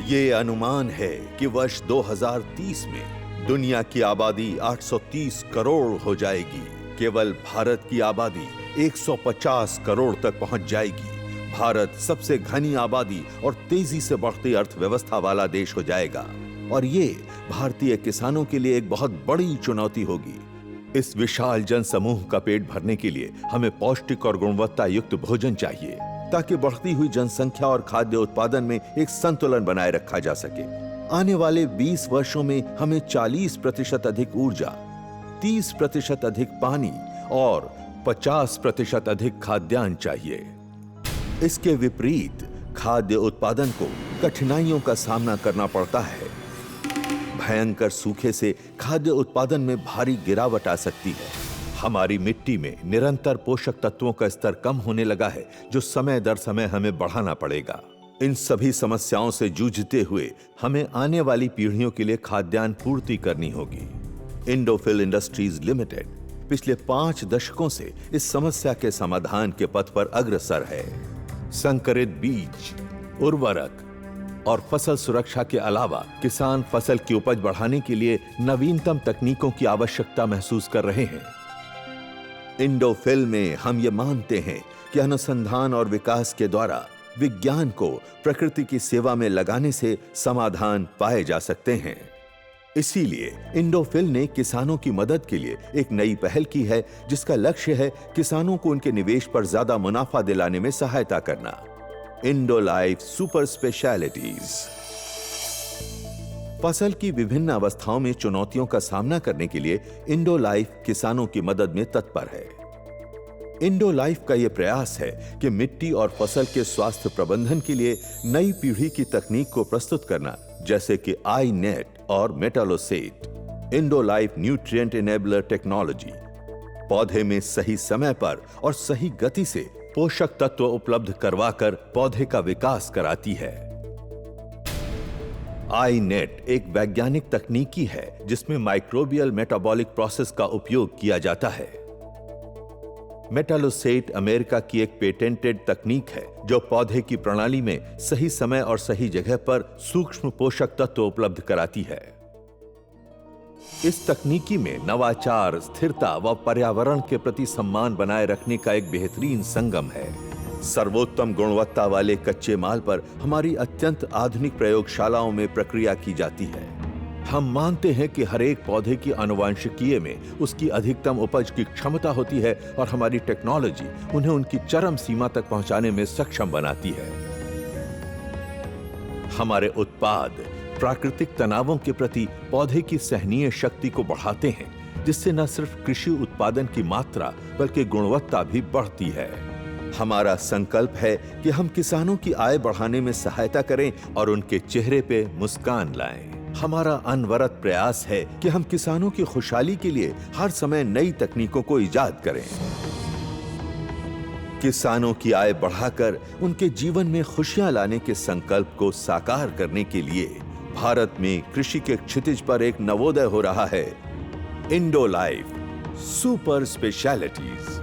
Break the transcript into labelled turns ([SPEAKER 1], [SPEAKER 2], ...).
[SPEAKER 1] ये अनुमान है कि वर्ष 2030 में दुनिया की आबादी 830 करोड़ हो जाएगी। केवल भारत की आबादी 150 करोड़ तक पहुंच जाएगी। भारत सबसे घनी आबादी और तेजी से बढ़ती अर्थव्यवस्था वाला देश हो जाएगा और ये भारतीय किसानों के लिए एक बहुत बड़ी चुनौती होगी। इस विशाल जनसमूह का पेट भरने के लिए हमें पौष्टिक और गुणवत्ता युक्त भोजन चाहिए ताकि बढ़ती हुई जनसंख्या और खाद्य उत्पादन में एक संतुलन बनाए रखा जा सके। आने वाले 20 वर्षों में हमें 40% अधिक ऊर्जा, 30% अधिक पानी और 50% अधिक खाद्यान्न चाहिए। इसके विपरीत खाद्य उत्पादन को कठिनाइयों का सामना करना पड़ता है। भयंकर सूखे से खाद्य उत्पादन में भारी गिरावट आ सकती है। हमारी मिट्टी में निरंतर पोषक तत्वों का स्तर कम होने लगा है, जो समय दर समय हमें बढ़ाना पड़ेगा। इन सभी समस्याओं से जूझते हुए हमें आने वाली पीढ़ियों के लिए खाद्यान्न पूर्ति करनी होगी। इंडोफिल इंडस्ट्रीज लिमिटेड पिछले 5 दशकों से इस समस्या के समाधान के पथ पर अग्रसर है। संकरित बीज, उर्वरक और फसल सुरक्षा के अलावा किसान फसल की उपज बढ़ाने के लिए नवीनतम तकनीकों की आवश्यकता महसूस कर रहे हैं। इंडोफिल में हम ये मानते हैं कि अनुसंधान और विकास के द्वारा विज्ञान को प्रकृति की सेवा में लगाने से समाधान पाए जा सकते हैं। इसीलिए इंडोफिल ने किसानों की मदद के लिए एक नई पहल की है, जिसका लक्ष्य है किसानों को उनके निवेश पर ज्यादा मुनाफा दिलाने में सहायता करना। इंडोलाइफ सुपर स्पेशलिटीज फसल की विभिन्न अवस्थाओं में चुनौतियों का सामना करने के लिए इंडोलाइफ किसानों की मदद में तत्पर है। इंडोलाइफ का यह प्रयास है कि मिट्टी और फसल के स्वास्थ्य प्रबंधन के लिए नई पीढ़ी की तकनीक को प्रस्तुत करना, जैसे कि iNet और मेटालोसेट। इंडोलाइफ न्यूट्रिएंट इनेबलर टेक्नोलॉजी पौधे में सही समय पर और सही गति से पोषक तत्व उपलब्ध करवाकर पौधे का विकास कराती है। iNet एक वैज्ञानिक तकनीकी है जिसमें माइक्रोबियल मेटाबॉलिक प्रोसेस का उपयोग किया जाता है। मेटालोसेट अमेरिका की एक पेटेंटेड तकनीक है जो पौधे की प्रणाली में सही समय और सही जगह पर सूक्ष्म पोषक तत्व उपलब्ध कराती है। इस तकनीकी में नवाचार, स्थिरता व पर्यावरण के प्रति सम्मान बनाए रखने का एक बेहतरीन संगम है। सर्वोत्तम गुणवत्ता वाले कच्चे माल पर हमारी अत्यंत आधुनिक प्रयोगशालाओं में प्रक्रिया की जाती है। हम मानते हैं कि हर एक पौधे की आनुवंशिकीय में उसकी अधिकतम उपज की क्षमता होती है और हमारी टेक्नोलॉजी उन्हें उनकी चरम सीमा तक पहुंचाने में सक्षम बनाती है। हमारे उत्पाद प्राकृतिक तनावों के प्रति पौधे की सहनीय शक्ति को बढ़ाते हैं, जिससे न सिर्फ कृषि उत्पादन की मात्रा बल्कि गुणवत्ता भी बढ़ती है। हमारा संकल्प है कि हम किसानों की आय बढ़ाने में सहायता करें और उनके चेहरे पे मुस्कान लाएं। हमारा अनवरत प्रयास है कि हम किसानों की खुशहाली के लिए हर समय नई तकनीकों को ईजाद करें। किसानों की आय बढ़ाकर उनके जीवन में खुशियां लाने के संकल्प को साकार करने के लिए भारत में कृषि के क्षितिज पर एक नवोदय हो रहा है। इंडोलाइफ सुपर स्पेशलिटीज।